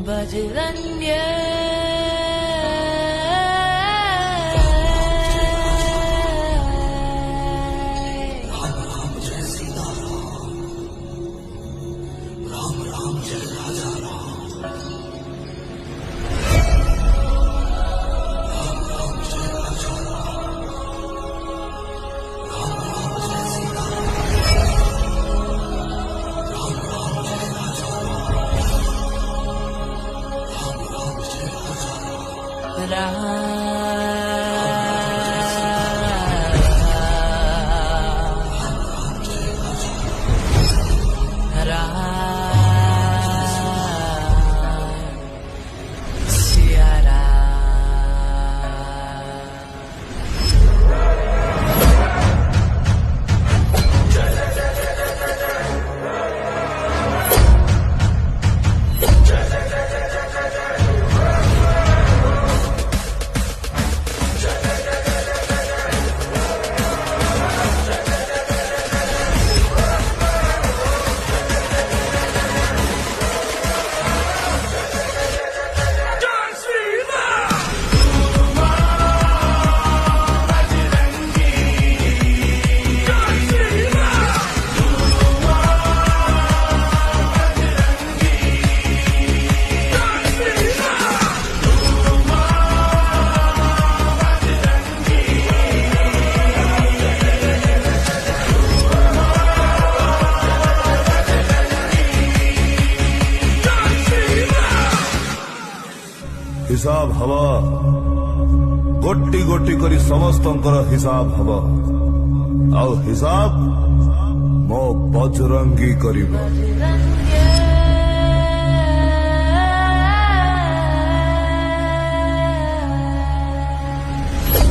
बजरंगे राम राम जय सीता राम राम जय राजा राम राम राम जय राजा राम राम राम जय सीता राम राम जय राजा राम राम जय राजा हिसाब हवा गोटी गोटी करी समस्तंकर हिसाब हवा आउ हिसाब मो बजरंगी करिबो।